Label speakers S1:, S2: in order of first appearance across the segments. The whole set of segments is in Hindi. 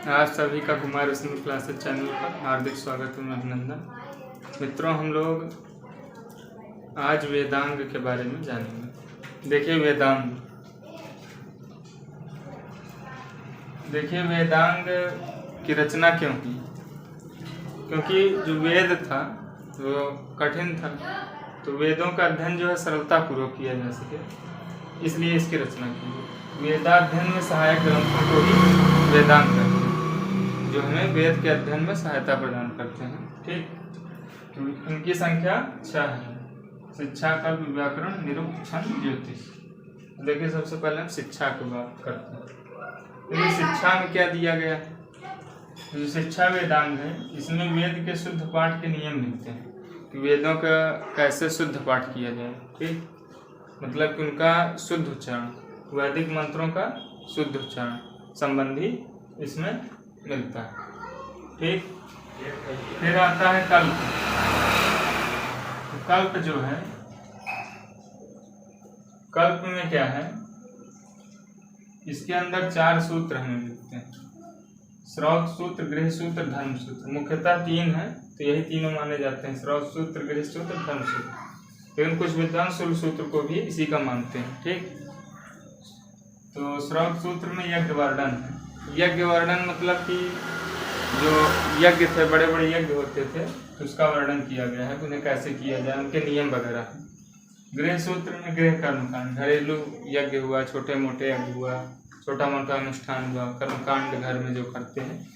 S1: आज सभी का कुमार विष्णु क्लासेस चैनल पर हार्दिक स्वागत एवं अभिनंदन। मित्रों, हम लोग आज वेदांग के बारे में जानेंगे। देखिए वेदांग की रचना क्यों की? क्योंकि जो वेद था वो कठिन था, तो वेदों का अध्ययन जो है सरलतापूर्वक किया जा सके, इसलिए इसकी रचना की। वेदाध्ययन में सहायक ग्रंथों को ही वेदांग कहते हैं, जो हमें वेद के अध्ययन में सहायता प्रदान करते हैं। ठीक, तो इनकी संख्या 6 है। शिक्षा, कल्प, व्याकरण, निरुक्त, छंद, ज्योतिष। देखिए सबसे पहले हम शिक्षा की बात करते हैं। तो ये शिक्षा में क्या दिया गया है? जो शिक्षा वेदांग है, इसमें वेद के शुद्ध पाठ के नियम मिलते हैं कि वेदों का कैसे शुद्ध पाठ किया जाए। ठीक, मतलब कि उनका शुद्ध उच्चारण, वैदिक मंत्रों का शुद्ध उच्चारण संबंधी इसमें मिलता है। ठीक, फिर आता है कल्प। तो कल्प जो है, कल्प में क्या है, इसके अंदर 4 सूत्र हमें मिलते हैं। श्रौत सूत्र, गृह सूत्र, धर्म सूत्र। मुख्यतः 3 है, तो यही तीनों माने जाते हैं, श्रौत सूत्र, गृह सूत्र, धर्म सूत्र। लेकिन कुछ विद्वान शुल्ब सूत्र को भी इसी का मानते हैं। ठीक, तो श्रौत सूत्र में यज्ञ वर्णन है। यज्ञ वर्णन मतलब कि जो यज्ञ थे, बड़े बड़े यज्ञ होते थे, तो उसका वर्णन किया गया है, उन्हें कैसे किया जाए, उनके नियम वगैरह है। गृह सूत्र में गृह कर्मकांड, घरेलू यज्ञ हुआ, छोटे मोटे यज्ञ हुआ, छोटा मोटा अनुष्ठान हुआ, कर्मकांड घर में जो करते हैं,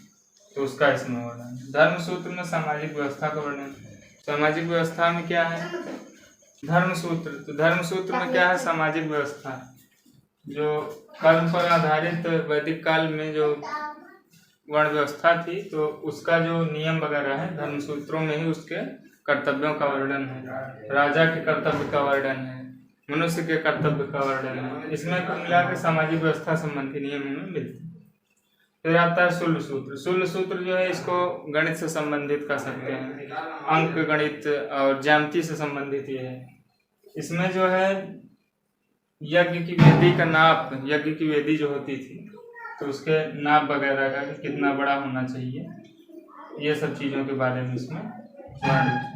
S1: तो उसका इसमें वर्णन। धर्म सूत्र में सामाजिक व्यवस्था का वर्णन। सामाजिक व्यवस्था में क्या है? धर्म सूत्र। तो धर्म सूत्र में क्या है? सामाजिक व्यवस्था, जो कर्म पर आधारित वैदिक काल में जो वर्ण व्यवस्था थी, तो उसका जो नियम वगैरह है, धर्म सूत्रों में ही उसके कर्तव्यों का वर्णन है। राजा के कर्तव्य का वर्णन है, मनुष्य के कर्तव्य का वर्णन है। इसमें कुल मिलाकर सामाजिक व्यवस्था संबंधी नियम हमें मिलते हैं। फिर आता है शुल्ब सूत्र। शुल्ब सूत्र जो है, इसको गणित से संबंधित कर सकते हैं, अंक गणित और ज्यामिति से संबंधित ये है। इसमें जो है यज्ञ की वेदी का नाप, यज्ञ की वेदी जो होती थी, तो उसके नाप वगैरह का कितना बड़ा होना चाहिए, ये सब चीज़ों के बारे में इसमें वर्णित है।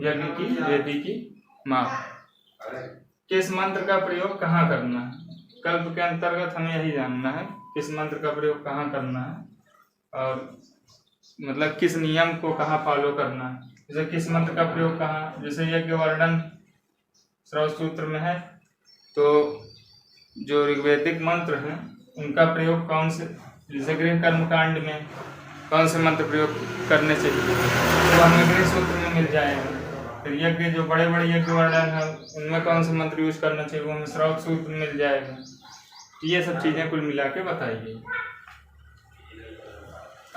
S1: यज्ञ की वेदी की माप, किस मंत्र का प्रयोग कहाँ करना है, कल्प के अंतर्गत हमें यही जानना है, किस मंत्र का प्रयोग कहाँ करना है, और मतलब किस नियम को कहाँ फॉलो करना है। जैसे किस मंत्र का प्रयोग कहाँ, जैसे यज्ञ वर्णन श्रौत सूत्र में है, तो जो ऋग्वैदिक मंत्र हैं उनका प्रयोग कौन से, जैसे गृह कर्मकांड में कौन से मंत्र प्रयोग करने चाहिए, तो हमें गृह सूत्र में मिल जाएगा। फिर यज्ञ जो बड़े बड़े यज्ञ वर्णन है, उनमें कौन से मंत्र यूज करना चाहिए, वो हमें श्रौत सूत्र में मिल जाएगा। तो ये सब चीज़ें कुल मिला के बताई गई।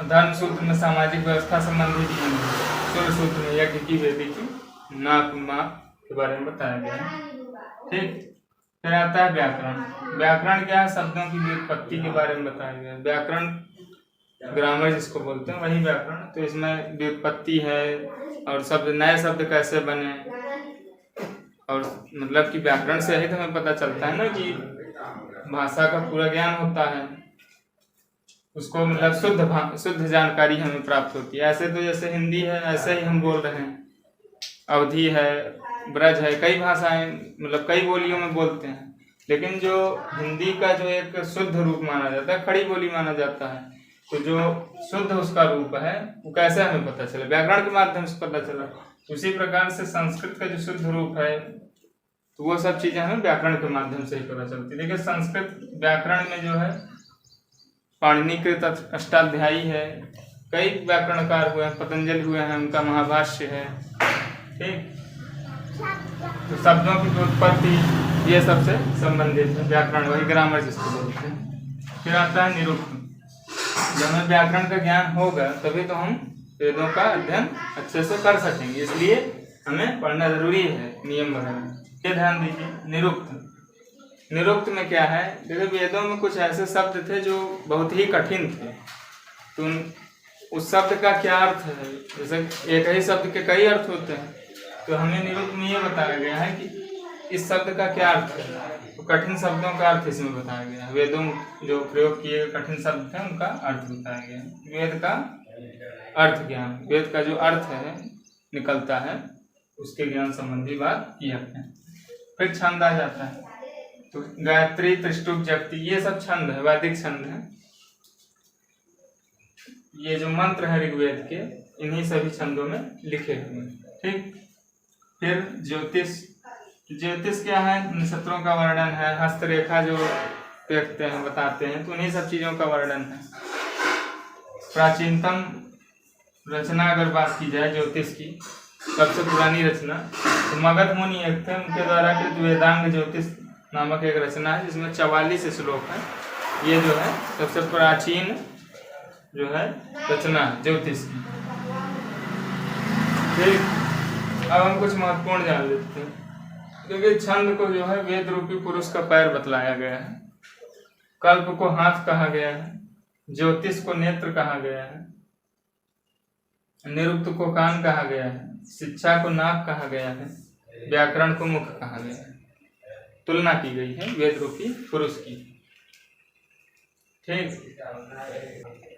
S1: धर्म सूत्र में सामाजिक व्यवस्था संबंधी नियम है। शुल्ब सूत्र में यज्ञ की वेदी की नाप माप के बारे में बताया गया है। ठीक, फिर आता है व्याकरण। व्याकरण क्या है? शब्दों की व्युत्पत्ति के बारे में बताया गया है। व्याकरण, ग्रामर जिसको बोलते हैं, वही व्याकरण। तो इसमें व्युत्पत्ति है, और शब्द, नए शब्द कैसे बने, और मतलब कि व्याकरण से ही तो हमें पता चलता है ना कि भाषा का पूरा ज्ञान होता है, उसको मतलब शुद्ध जानकारी हमें प्राप्त होती है। ऐसे तो जैसे हिंदी है, ऐसे ही हम बोल रहे हैं, अवधी है, ब्रज है, कई भाषाएं मतलब कई बोलियों में बोलते हैं, लेकिन जो हिंदी का जो एक शुद्ध रूप माना जाता है, खड़ी बोली माना जाता है, तो जो शुद्ध उसका रूप है वो कैसे हमें पता चला? व्याकरण के माध्यम से पता चला। उसी प्रकार से संस्कृत का जो शुद्ध रूप है, तो वो सब चीजें हमें व्याकरण के माध्यम से ही पता चलती है। देखिए संस्कृत व्याकरण में जो है पाणिनिकृत अष्टाध्यायी है, कई व्याकरणकार हुए हैं, पतंजलि हुए हैं, उनका महाभाष्य है। ठीक, तो शब्दों की उत्पत्ति ये सबसे संबंधित है व्याकरण, वही ग्रामर जिसको बोलते हैं। फिर आता है निरुक्त। जब हमें व्याकरण का ज्ञान होगा तभी तो हम वेदों का अध्ययन अच्छे से कर सकेंगे, इसलिए हमें पढ़ना जरूरी है नियम वगैरह। ये ध्यान दीजिए। निरुक्त, निरुक्त में क्या है? देखिए वेदों में कुछ ऐसे शब्द थे जो बहुत ही कठिन थे, तो उस शब्द का क्या अर्थ है, जैसे एक ही शब्द के कई अर्थ होते हैं, तो हमें निरुक्त में ये बताया गया है कि इस शब्द का क्या अर्थ है। तो कठिन शब्दों का अर्थ इसमें बताया गया है। वेदों जो प्रयोग किए गए कठिन शब्द थे उनका अर्थ बताया गया है। वेद का अर्थ ज्ञान, वेद का जो अर्थ है निकलता है उसके ज्ञान संबंधी बात किया है। फिर छंद आ जाता है, तो गायत्री, त्रिष्टुप, जगती ये सब छंद है, वैदिक छंद है। ये जो मंत्र है ऋग्वेद के इन्हीं सभी छंदों में लिखे हुए हैं। ठीक, फिर ज्योतिष, ज्योतिष क्या है? नक्षत्रों का वर्णन है, हस्तरेखा जो देखते हैं बताते हैं, तो उन्हीं सब चीजों का वर्णन है। प्राचीनतम रचना अगर बात की जाए ज्योतिष की, सबसे पुरानी रचना तो मगध मुनि एक थे, उनके द्वारा कृत वेदांग ज्योतिष नामक एक रचना है जिसमें 44 श्लोक है। ये जो है सबसे प्राचीन जो है रचना है ज्योतिष की। ठीक, अब हम कुछ महत्वपूर्ण जान लेते हैं, क्योंकि छंद को जो है वेद रूपी पुरुष का पैर बतलाया गया है, कल्प को हाथ कहा गया है, ज्योतिष को नेत्र कहा गया है, निरुक्त को कान कहा गया है, शिक्षा को नाक कहा गया है, व्याकरण को मुख कहा गया है। तुलना की गई है वेद रूपी पुरुष की। ठीक,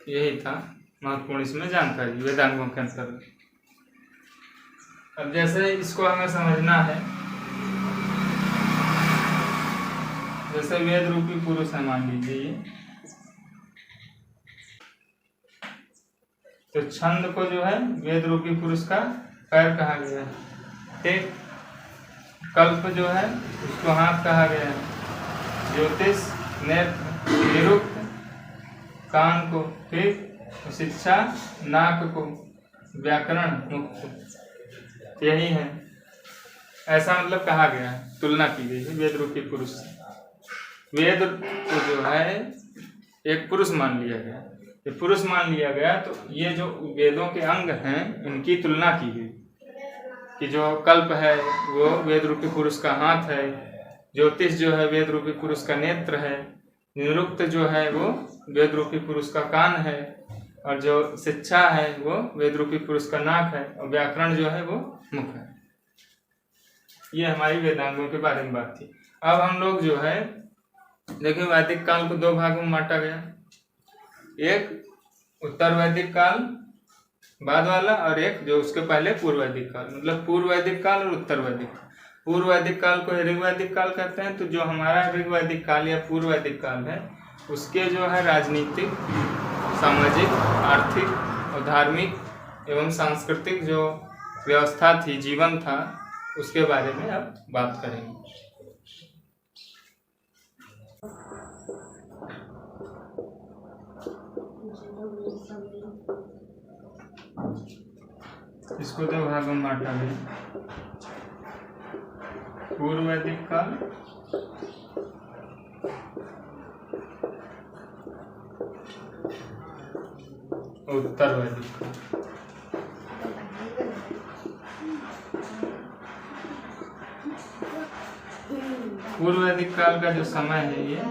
S1: यही था महत्वपूर्ण इसमें जानकारी वेदांगों के अंतर्गत। अब जैसे इसको हमें समझना है, जैसे वेद रूपी पुरुष है मान लीजिए, तो छंद को जो है वेद रूपी पुरुष का पैर कहा गया है। ठीक, कल्प जो है उसको हाथ कहा गया है, ज्योतिष नेत्र, निरुक्त कान को, ठीक, शिक्षा नाक को, व्याकरण मुख, यही है। ऐसा मतलब कहा गया है, तुलना की गई है वेद रूपी पुरुष से। वेद को जो है एक पुरुष मान लिया गया, ये पुरुष मान लिया गया, तो ये जो वेदों के अंग हैं इनकी तुलना की गई कि जो कल्प है वो वेद रूपी पुरुष का हाथ है, ज्योतिष जो है वेद रूपी पुरुष का नेत्र है, निरुक्त जो है वो वेद रूपी पुरुष का कान है, और जो शिक्षा है वो वेद रूपी पुरुष का नाक है, और व्याकरण जो है वो मुख है। ये हमारी वेदांगों के बारे में बात थी। अब हम लोग जो है देखिए वैदिक काल को 2 भागों में बांटा गया, एक उत्तर वैदिक काल बाद वाला और एक जो उसके पहले पूर्व वैदिक काल, मतलब पूर्व वैदिक काल और उत्तर वैदिक काल। पूर्व वैदिक काल को ऋग्वैदिक काल कहते हैं। तो जो हमारा ऋग्वैदिक काल या पूर्व वैदिक काल है उसके जो है राजनीतिक, सामाजिक, आर्थिक और धार्मिक एवं सांस्कृतिक जो व्यवस्था थी, जीवन था, उसके बारे में अब बात करेंगे। इसको 2 भागों में बांटा गया, पूर्व वैदिक काल और उत्तर वैदिक काल। पूर्व वैदिक काल का जो समय है ये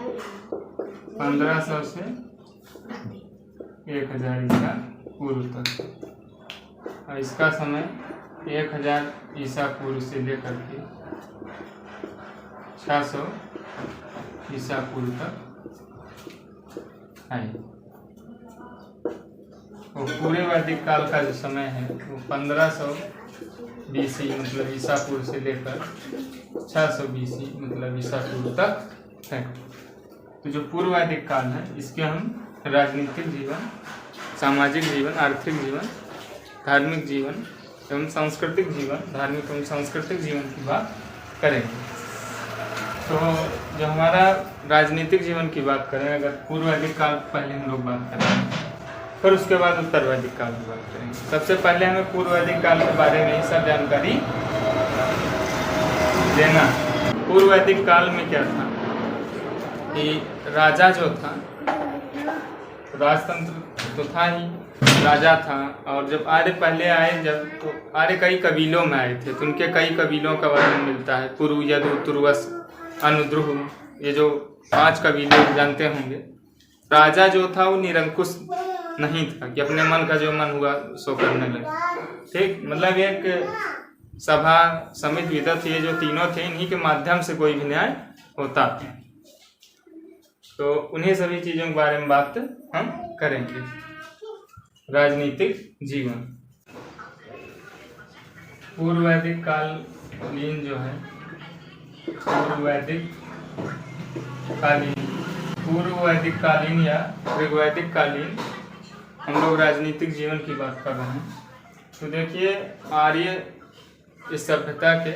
S1: 1500 से 1000 ईसा पूर्व तक, और इसका समय 1000 ईसा पूर्व से लेकर के 600 ईसा पूर्व तक है। और पूरे वैदिक काल का जो समय है वो 1500 BC मतलब ईसा पूर्व से लेकर 600 BC मतलब ईसा पूर्व तक है। तो जो पूर्व वैदिक काल है इसके हम राजनीतिक जीवन, सामाजिक जीवन, आर्थिक जीवन, धार्मिक जीवन एवं सांस्कृतिक जीवन, धार्मिक एवं सांस्कृतिक जीवन की बात करेंगे। तो जो हमारा राजनीतिक जीवन की बात करें, अगर पूर्व वैदिक काल पहले हम लोग बात करेंगे, फिर उसके बाद उत्तर वैदिक काल की बात करेंगे। सबसे पहले हमें पूर्व वैदिक काल के बारे में ही सब जानकारी लेना। पूर्व वैदिक काल में क्या था कि राजा जो था, राजतंत्र तो था ही, राजा था। और जब आर्य पहले आए, जब तो आर्य कई कबीलों में आए थे, तो उनके कई कबीलों का वर्णन मिलता है। पुरु, यदु, तुर्वस, अनुद्रुह, ये जो 5 कबीले जानते होंगे। राजा जो था वो निरंकुश नहीं था कि अपने मन का जो मन हुआ सो करने लगे। ठीक, मतलब एक सभा, समिति, विदत, ये जो तीनों थे, इन्हीं के माध्यम से कोई भी न्याय होता था। तो उन्हीं सभी चीज़ों के बारे में बात हम करेंगे। राजनीतिक जीवन पूर्व वैदिक कालीन जो है, पूर्व वैदिक कालीन या ऋग्वैदिक कालीन हम लोग राजनीतिक जीवन की बात कर रहे हैं। तो देखिए, आर्य इस सभ्यता के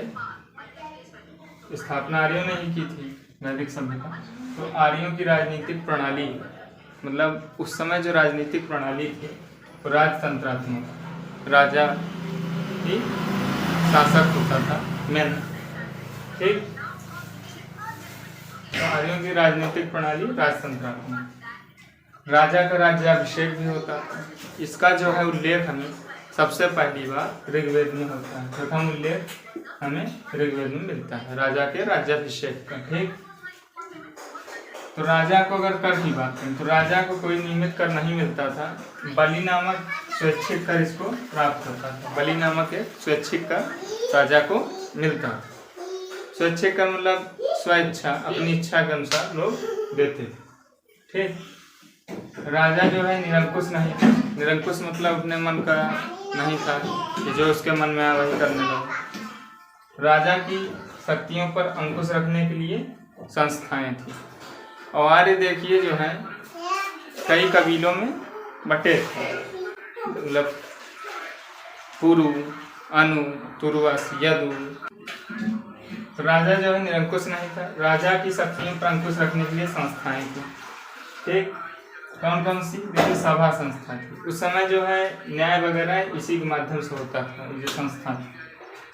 S1: स्थापना आर्यों ने ही की थी, वैदिक सभ्यता। तो आर्यों की राजनीतिक प्रणाली, मतलब उस समय जो राजनीतिक प्रणाली थी वो राजतंत्रात्मक, राजा ही शासक होता था मेन। ठीक, तो आर्यों की राजनीतिक प्रणाली राजतंत्रात्मक, राजा का राज्याभिषेक भी होता था। इसका जो है उल्लेख हमें सबसे पहली बार ऋग्वेद में होता है। प्रथम उल्लेख हमें ऋग्वेद में मिलता है राजा के राज्याभिषेक का। ठीक, तो राजा को अगर कर की बात करें तो राजा को कोई नियमित कर नहीं मिलता था, बलि नामक स्वैच्छिक कर इसको प्राप्त होता था। बलि नामक एक स्वैच्छिक कर राजा को मिलता था। स्वैच्छिक कर मतलब स्वेच्छा, अपनी इच्छा के अनुसार लोग देते थे। ठीक, राजा जो है निरंकुश नहीं था। निरंकुश मतलब अपने मन का नहीं था कि जो उसके मन में आया वही करने लगा। राजा की शक्तियों पर अंकुश रखने के लिए संस्थाएं थी। और आर्य देखिए जो है कई कबीलों में बटे थे, मतलब पुरु, अनु, तुर्वस, यदु। तो राजा जो है निरंकुश नहीं था। राजा की शक्तियों पर अंकुश रखने के लिए संस्थाएं थी। ठीक, कौन कौन सी? देखिए, सभा संस्था थी। उस समय जो है न्याय वगैरह इसी के माध्यम से होता था। ये संस्था थी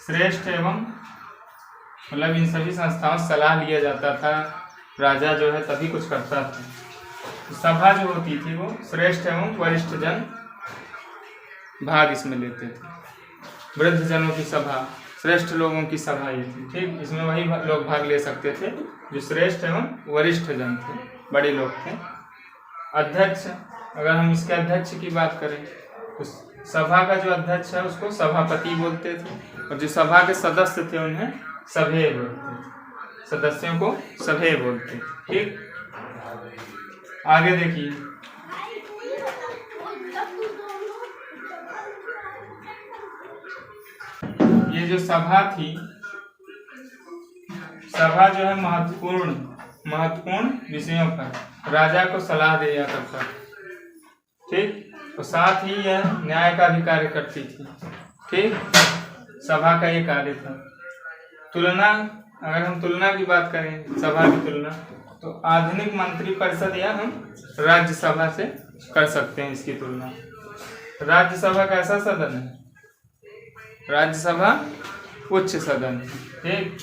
S1: श्रेष्ठ एवं, मतलब इन सभी संस्थाओं से सलाह लिया जाता था। राजा जो है तभी कुछ करता था। तो सभा जो होती थी वो श्रेष्ठ एवं वरिष्ठ जन भाग इसमें लेते थे। वृद्ध जनों की सभा, श्रेष्ठ लोगों की सभा ये थी। ठीक, इसमें वही लोग भाग ले सकते थे जो श्रेष्ठ एवं वरिष्ठ जन थे, बड़े लोग थे। अध्यक्ष, अगर हम इसके अध्यक्ष की बात करें तो सभा का जो अध्यक्ष है उसको सभापति बोलते थे, और जो सभा के सदस्य थे उन्हें सभ्य बोलते थे। सदस्यों को सभ्य बोलते थे। ठीक, आगे देखिए, ये जो सभा थी, सभा जो है महत्वपूर्ण विषयों पर राजा को सलाह दिया करता। ठीक, और साथ ही यह न्याय का भी कार्य करती थी। ठीक, सभा का ये कार्य था। तुलना, अगर हम तुलना की बात करें, सभा की तुलना, तो आधुनिक मंत्री परिषद या हम राज्यसभा से कर सकते हैं इसकी तुलना। राज्यसभा कैसा सदन है? राज्यसभा उच्च सदन। ठीक,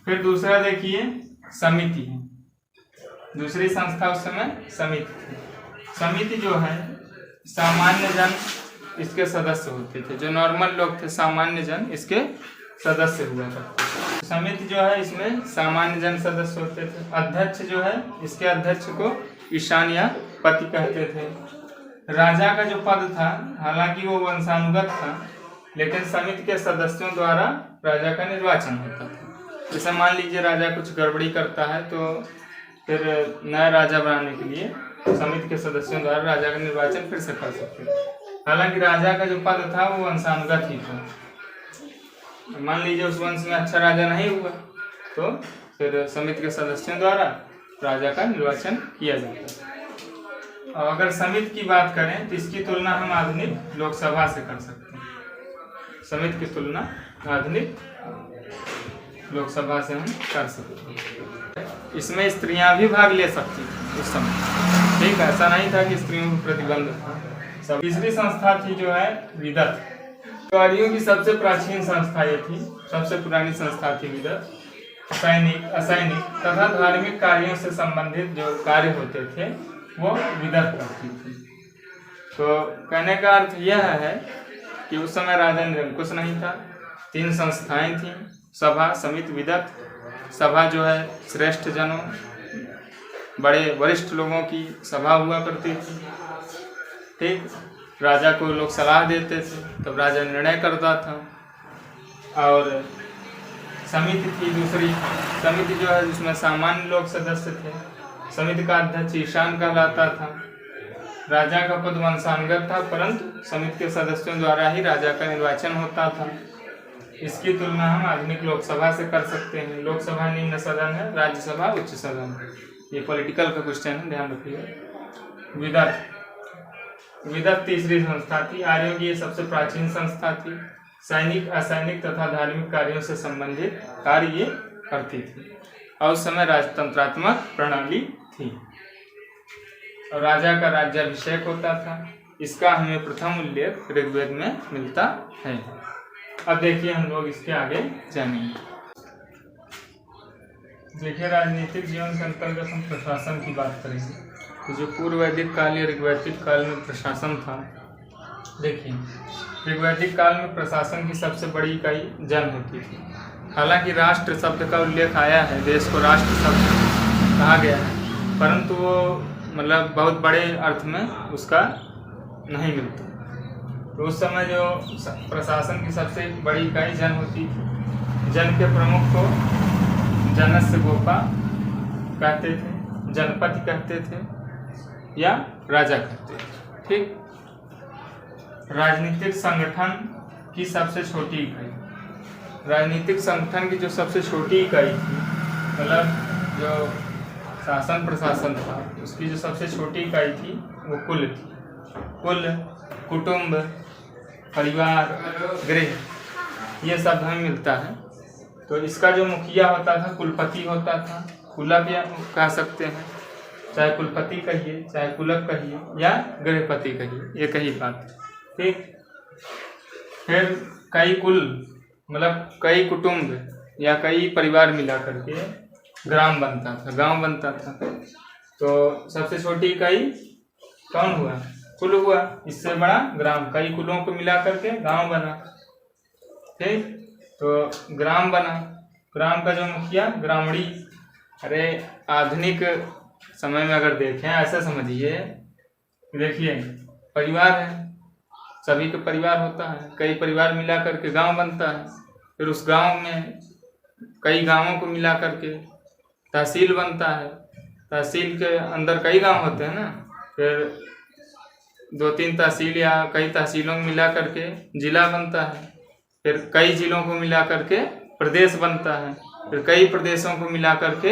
S1: फिर दूसरा देखिए समिति है। दूसरी संस्था उस समय समिति थी। समिति जो है सामान्य जन इसके सदस्य होते थे। जो नॉर्मल लोग थे, सामान्य जन इसके सदस्य हुआ करते। समिति जो है इसमें सामान्य जन सदस्य होते थे। अध्यक्ष जो है, इसके अध्यक्ष को ईशान या पति कहते थे। राजा का जो पद था, हालांकि वो वंशानुगत था, लेकिन समिति के सदस्यों द्वारा राजा का निर्वाचन होता था। जैसे मान लीजिए राजा कुछ गड़बड़ी करता है तो फिर नया राजा बनाने के लिए समिति के सदस्यों द्वारा राजा का निर्वाचन फिर से कर सकते थे। हालांकि राजा का जो पद था वो वंशानुगत ही था। मान लीजिए उस वंश में अच्छा राजा नहीं हुआ तो फिर समिति के सदस्यों द्वारा राजा का निर्वाचन किया जाता है। और अगर समिति की बात करें तो इसकी तुलना हम आधुनिक लोकसभा से कर सकते हैं। समिति की तुलना आधुनिक लोकसभा से हम कर सकते हैं। इसमें स्त्रियां भी भाग ले सकती थी उस समय। ठीक, ऐसा नहीं था कि स्त्रियों को प्रतिबंध था। तीसरी संस्था थी जो है विदत। आर्यों की सबसे प्राचीन संस्था ये थी, सबसे पुरानी संस्था थी विदत। सैनिक, असैनिक तथा धार्मिक कार्यों से संबंधित जो कार्य होते थे वो विदत करती थी। तो कहने का अर्थ यह है कि उस समय राजा निरंकुश नहीं था। 3 संस्थाएं थीं, सभा, समिति, विदत। सभा जो है श्रेष्ठ जनों, बड़े वरिष्ठ लोगों की सभा हुआ करती थी। ठीक, राजा को लोग सलाह देते थे, तब राजा निर्णय करता था। और समिति थी दूसरी। समिति जो है जिसमें सामान्य लोग सदस्य थे। समिति का अध्यक्ष ईशान कहलाता था। राजा का पद वंशानुगत था, परंतु समिति के सदस्यों द्वारा ही राजा का निर्वाचन होता था। इसकी तुलना हम आधुनिक लोकसभा से कर सकते हैं। लोकसभा निम्न सदन है, राज्यसभा उच्च सदन है। ये पॉलिटिकल का क्वेश्चन है, ध्यान रखिए। विदत तीसरी संस्था थी। आर्यों की ये सबसे प्राचीन संस्था थी। सैनिक, असैनिक तथा धार्मिक कार्यों से संबंधित कार्य ये करती थी और उस समय राजतंत्रात्मक प्रणाली थी और राजा का राज्याभिषेक होता था। इसका हमें प्रथम उल्लेख ऋग्वेद में मिलता है। अब देखिए हम लोग इसके आगे जानेंगे। देखिए राजनीतिक जीवन के अंतर्गत हम प्रशासन की बात करेंगे। तो जो पूर्व वैदिक काल या ऋग्वैदिक काल में प्रशासन था, देखिए ऋग्वैदिक काल में प्रशासन की सबसे बड़ी इकाई जन होती थी। हालांकि राष्ट्र शब्द का उल्लेख आया है, देश को राष्ट्र शब्द कहा गया है, परंतु वो मतलब बहुत बड़े अर्थ में उसका नहीं मिलता। तो उस समय जो प्रशासन की सबसे बड़ी इकाई जन होती थी। जन के प्रमुख को जनस्य गोपा कहते थे, जनपति कहते थे या राजा कहते थे। ठीक। राजनीतिक संगठन की सबसे छोटी इकाई, राजनीतिक संगठन की जो सबसे छोटी इकाई थी, मतलब जो शासन प्रशासन था उसकी जो सबसे छोटी इकाई थी वो कुल थी। कुल, कुटुंब, परिवार, गृह, ये सब हमें मिलता है। तो इसका जो मुखिया होता था कुलपति होता था। कुलक या कह सकते हैं, चाहे कुलपति कहिए, चाहे कुलक कहिए या गृहपति कहिए, एक ही बात। ठीक। फिर कई कुल मतलब कई कुटुंब या कई परिवार मिला करके ग्राम बनता था, गांव बनता था। तो सबसे छोटी इकाई कौन हुआ? कुल हुआ। इससे बड़ा ग्राम, कई कुलों को मिला करके गांव बना। ठीक। तो ग्राम बना। ग्राम का जो मुखिया ग्रामणी। अरे आधुनिक समय में अगर देखें ऐसा समझिए, देखिए परिवार है, सभी का परिवार होता है, कई परिवार मिला करके गांव बनता है। फिर उस गांव में कई गांवों को मिला करके तहसील बनता है। तहसील के अंदर कई गांव होते हैं ना, फिर 2-3 तहसील या कई तहसीलों को मिला करके जिला बनता है। फिर कई जिलों को मिला करके प्रदेश बनता है। फिर कई प्रदेशों को मिला करके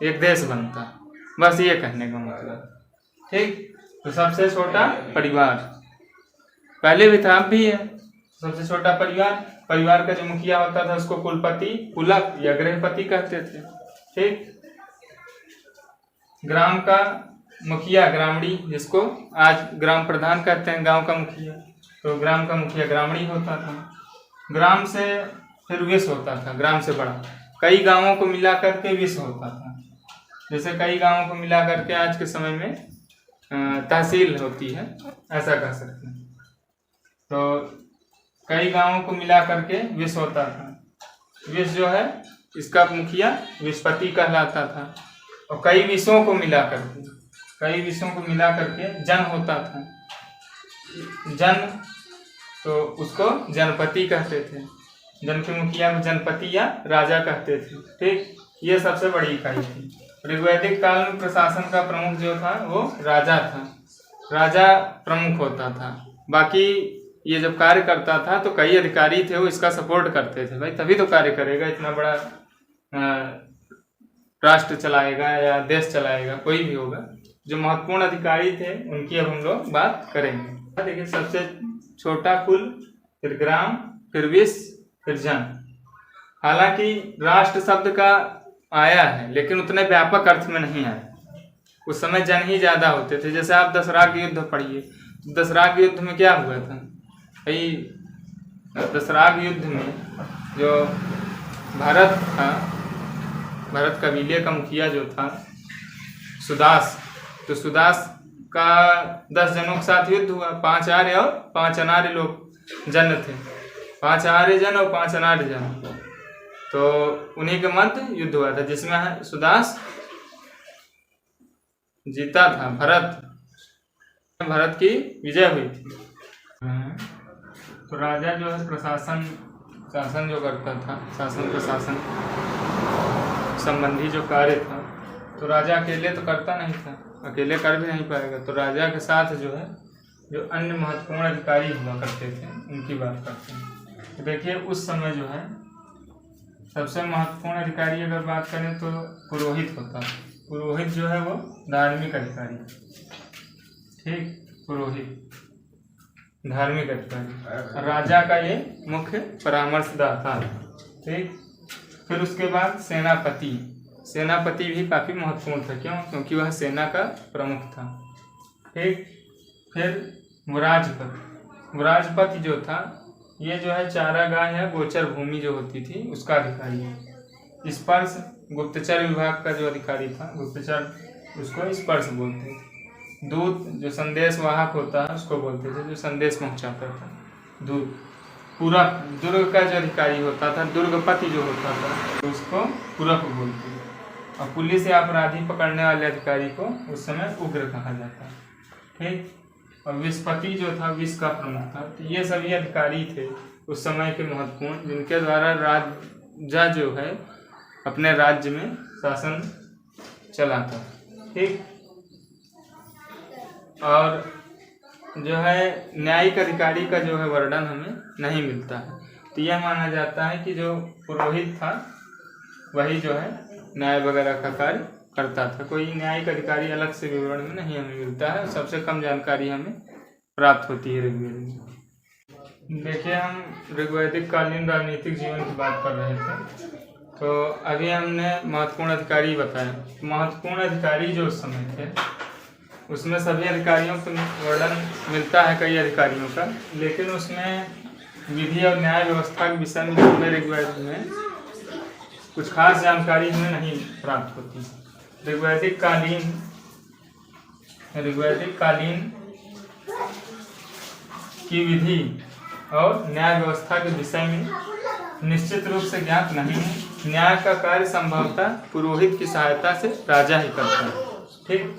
S1: एक देश बनता है। बस ये कहने का मतलब। ठीक। तो सबसे छोटा परिवार पहले भी था, अब भी है। सबसे छोटा परिवार, परिवार का जो मुखिया होता था उसको कुलपति, कुलक या गृहपति कहते थे। ठीक। ग्राम का मुखिया ग्रामणी, जिसको आज ग्राम प्रधान कहते हैं, गांव का मुखिया। तो ग्राम का मुखिया ग्रामणी होता था। ग्राम से फिर विश्व होता था, ग्राम से बड़ा। कई गांवों को मिला करके विश्व होता था। जैसे कई गांवों को मिला करके आज के समय में तहसील होती है, ऐसा कह सकते हैं। तो कई गांवों को मिला करके विश्व होता था। विश्व जो है इसका मुखिया विश्वपति कहलाता था। और कई विषयों को मिला करके जन होता था। जन, तो उसको जनपति कहते थे। जन के मुखिया को जनपति या राजा कहते थे। ठीक। ये सबसे बड़ी इकाई थी। ऋग्वैदिक काल में प्रशासन का प्रमुख जो था वो राजा था। राजा प्रमुख होता था। बाकी ये जब कार्य करता था तो कई अधिकारी थे वो इसका सपोर्ट करते थे, भाई तभी तो कार्य करेगा, इतना बड़ा राष्ट्र चलाएगा या देश चलाएगा, कोई भी होगा। जो महत्वपूर्ण अधिकारी थे उनकी अब हम लोग बात करेंगे। देखिए सबसे छोटा कुल, फिर ग्राम, फिर विश्व, फिर जन। हालांकि राष्ट्र शब्द का आया है लेकिन उतने व्यापक अर्थ में नहीं आया। उस समय जन ही ज्यादा होते थे। जैसे आप दशरथ युद्ध पढ़िए, दशरथ युद्ध में क्या हुआ था भाई? दशरथ युद्ध में जो भरत था, भरत कबीले का मुखिया जो था सुदास, तो सुदास का 10 जनों के साथ युद्ध हुआ। 5 आर्य और 5 अनार्य लोग जन थे। 5 आर्य जन और 5 अनार्य जन, तो उन्हीं के मध्य युद्ध हुआ था जिसमें सुदास जीता था। भरत की विजय हुई थी। तो राजा जो है प्रशासन शासन जो करता था, शासन प्रशासन संबंधी जो कार्य था, तो राजा अकेले तो करता नहीं था, अकेले कर भी नहीं पाएगा। तो राजा के साथ जो है जो अन्य महत्वपूर्ण अधिकारी हुआ करते थे उनकी बात करते हैं। तो देखिए उस समय जो है सबसे महत्वपूर्ण अधिकारी अगर बात करें तो पुरोहित होता है। पुरोहित जो है वो धार्मिक अधिकारी, ठीक, पुरोहित धार्मिक अधिकारी, राजा का ये मुख्य परामर्शदाता, ठीक। फिर उसके बाद सेनापति, सेनापति भी काफी महत्वपूर्ण था, क्यों? क्योंकि वह सेना का प्रमुख था, ठीक। फिर मुराजपति, मुराजपति जो था ये जो है चारागाह या गोचर भूमि जो होती थी उसका अधिकारी है। स्पर्श, गुप्तचर विभाग का जो अधिकारी था, गुप्तचर उसको स्पर्श बोलते थे। दूत, जो संदेश वाहक होता है उसको बोलते थे, जो संदेश पहुंचाता था, दूत। पूरक, दुर्ग का जो अधिकारी होता था, दुर्गपति जो होता था तो उसको पूरक बोलते थे। और पुलिस या अपराधी पकड़ने वाले अधिकारी को उस समय उग्र कहा जाता, ठीक। और विषपति जो था, विष का प्रमुख था। तो ये सभी अधिकारी थे उस समय के महत्वपूर्ण, जिनके द्वारा राजा जो है अपने राज्य में शासन चलाता, ठीक। और जो है न्यायिक अधिकारी का जो है वर्णन हमें नहीं मिलता है। तो यह माना जाता है कि जो पुरोहित था वही जो है न्याय वगैरह का कार्य करता था। कोई न्यायिक अधिकारी अलग से विवरण में नहीं हमें मिलता है। सबसे कम जानकारी हमें प्राप्त होती है ऋग्वेद में। देखिए हम ऋग्वैदिक कालीन राजनीतिक जीवन की बात कर रहे थे, तो अभी हमने महत्वपूर्ण अधिकारी बताया। महत्वपूर्ण अधिकारी जो उस समय थे उसमें सभी अधिकारियों का वर्णन मिलता है, कई अधिकारियों का, लेकिन उसमें विधि और न्याय व्यवस्था के विषय में हमें ऋग्वेद में कुछ खास जानकारी हमें नहीं प्राप्त होती। ऋग्वैदिक कालीन की विधि और न्याय व्यवस्था के विषय में निश्चित रूप से ज्ञात नहीं है। न्याय का कार्य संभवतः पुरोहित की सहायता से राजा ही करता है, ठीक।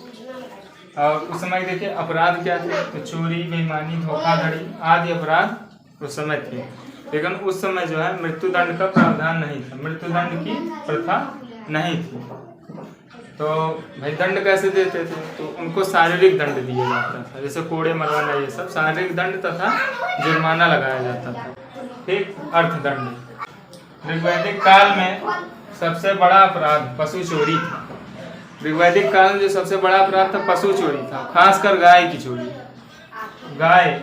S1: और उस समय देखिए अपराध क्या थे, तो चोरी, बेईमानी, धोखाधड़ी आदि अपराध उस समय थे। लेकिन उस समय जो है मृत्युदंड का प्रावधान नहीं था, मृत्युदंड की प्रथा नहीं थी। तो भाई दंड कैसे देते थे, तो उनको शारीरिक दंड दिया जाता था, जैसे कोड़े मरवाना, ये सब शारीरिक दंड तथा जुर्माना लगाया जाता था, ठीक, अर्थदंड। ऋग्वैदिक काल में सबसे बड़ा अपराध पशु चोरी था। ऋग्वैदिक काल में जो सबसे बड़ा अपराध था पशु चोरी था, खासकर गाय की चोरी। गाय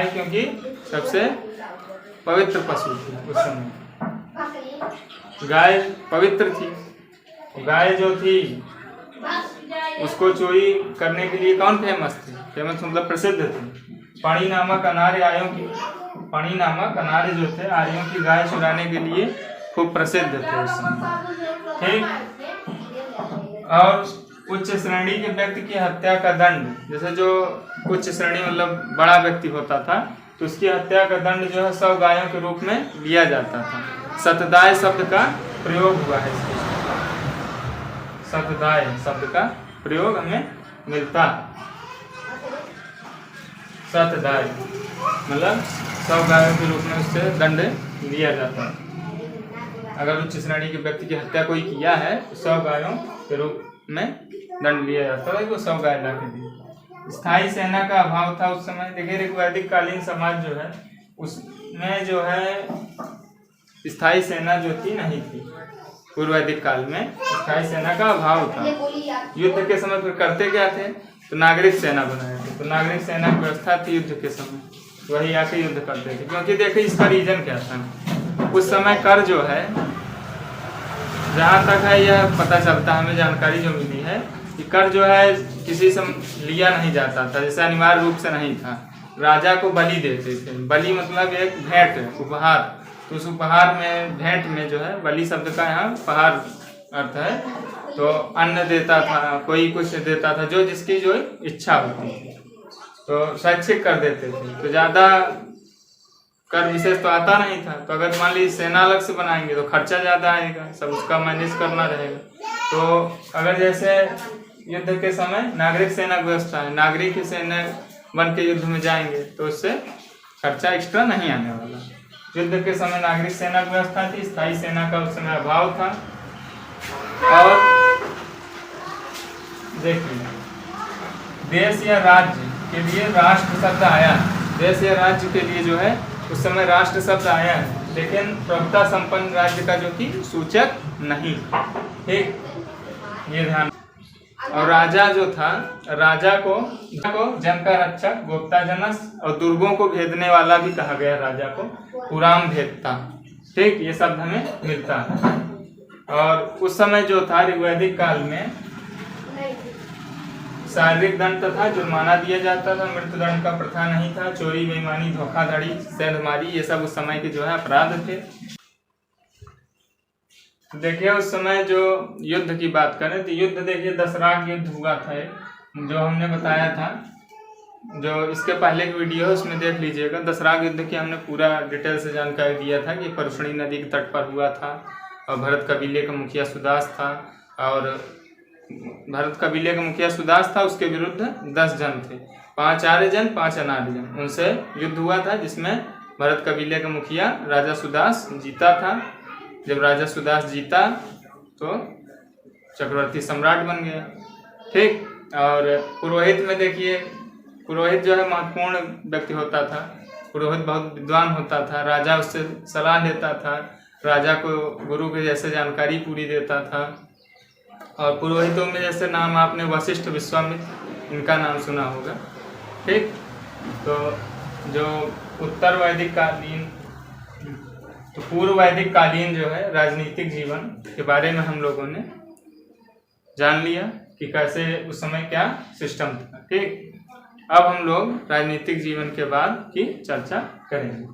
S1: क्योंकि सबसे पवित्र पशु थी उस समय, गाय पवित्र थी। गाय जो थी उसको चोरी करने के लिए कौन फेमस थे? फेमस मतलब प्रसिद्ध थे। पाणी नामक अनार्य जो थे आर्यों की गाय चुराने के लिए खूब प्रसिद्ध थे उस समय, ठीक। और उच्च श्रेणी के व्यक्ति की हत्या का दंड, जैसे जो उच्च श्रेणी मतलब बड़ा व्यक्ति होता था तो उसकी हत्या का दंड जो है 100 गायों के रूप में लिया जाता था। सतदाय शब्द का प्रयोग हुआ है, सतदाय शब्द का प्रयोग हमें मिलता है। सतदाय मतलब 100 गायों के रूप में उससे दंड लिया जाता है। अगर उच्च श्रेणी के व्यक्ति की हत्या कोई किया है तो 100 गायों के रूप में दंड लिया जाता है, वो 100 गाय ला के दी। स्थायी सेना का अभाव था उस समय। देखिए ऋग्वैदिक कालीन समाज जो है उसमें जो है स्थायी सेना जो थी नहीं थी। पूर्ववैदिक काल में स्थायी सेना का अभाव था। युद्ध के समय फिर करते क्या थे, तो नागरिक सेना बनाए थे। तो नागरिक सेना की व्यवस्था थी युद्ध के समय, वही आके युद्ध करते थे। क्योंकि देखिए इसका रीजन क्या था, उस समय कर जो है, जहाँ तक है यह पता चलता हमें जानकारी जो मिली है कि कर जो है किसी से लिया नहीं जाता था, जैसे अनिवार्य रूप से नहीं था। राजा को बलि देते थे। बलि मतलब एक भेंट, उपहार। तो उस उपहार में, भेंट में जो है, बलि शब्द का यहाँ उपहार अर्थ है। तो अन्न देता था, कोई कुछ देता था, जो जिसकी जो इच्छा होती थी। तो स्वैच्छिक कर देते थे। तो ज़्यादा कर विशेष तो आता नहीं था। तो अगर मान लीजिए सेना अलग से बनाएंगे तो खर्चा ज़्यादा आएगा, सब उसका मैनेज करना रहेगा। तो अगर जैसे युद्ध के समय नागरिक सेना व्यवस्था है, नागरिक सेना बन के युद्ध में जाएंगे तो उससे खर्चा एक्स्ट्रा नहीं आने वाला। युद्ध के समय नागरिक सेना की व्यवस्था थी, स्थायी सेना का उस समय अभाव था। और देखिए देश या राज्य के लिए राष्ट्र शब्द आया, देश या राज्य के लिए जो है उस समय राष्ट्र शब्द आया है, लेकिन प्रभुता संपन्न राज्य का जो कि सूचक नहीं। ठीक, ये ध्यान। और राजा जो था, राजा को जन का रक्षक, गोप्ता जनस और दुर्गों को भेदने वाला भी कहा गया राजा को, पुराम भेदता। ठीक, ये शब्द हमें मिलता है। और उस समय जो था ऋग्वैदिक काल में शारीरिक दंड तथा जुर्माना दिया जाता था, मृत्युदंड का प्रथा नहीं था। चोरी, बेईमानी, धोखाधड़ी, सेंधमारी ये सब उस समय के जो है अपराध थे। देखिए उस समय जो युद्ध की बात करें तो युद्ध देखिए दशराग युद्ध हुआ था, जो हमने बताया था, जो इसके पहले की वीडियो है उसमें देख लीजिएगा। दशराग युद्ध की हमने पूरा डिटेल से जानकारी दिया था कि परशुणी नदी के तट पर हुआ था और भरत कबीले का मुखिया सुदास था, और भरत कबीले का मुखिया सुदास था, उसके विरुद्ध 10 जन थे, 5 आर्य जन 5 अनार्य जन, उनसे युद्ध हुआ था जिसमें भरत कबीले का मुखिया राजा सुदास जीता था। जब राजा सुदास जीता तो चक्रवर्ती सम्राट बन गया। ठीक, और पुरोहित में देखिए पुरोहित जो है महत्वपूर्ण व्यक्ति होता था, पुरोहित बहुत विद्वान होता था, राजा उससे सलाह लेता था, राजा को गुरु के जैसे जानकारी पूरी देता था। और पुरोहितों में जैसे नाम आपने वशिष्ठ, विश्वामित्र, इनका नाम सुना होगा। ठीक, तो जो उत्तर वैदिक कालीन तो पूर्व वैदिक कालीन जो है राजनीतिक जीवन के बारे में हम लोगों ने जान लिया कि कैसे उस समय क्या सिस्टम था। ठीक, अब हम लोग राजनीतिक जीवन के बाद की चर्चा करेंगे।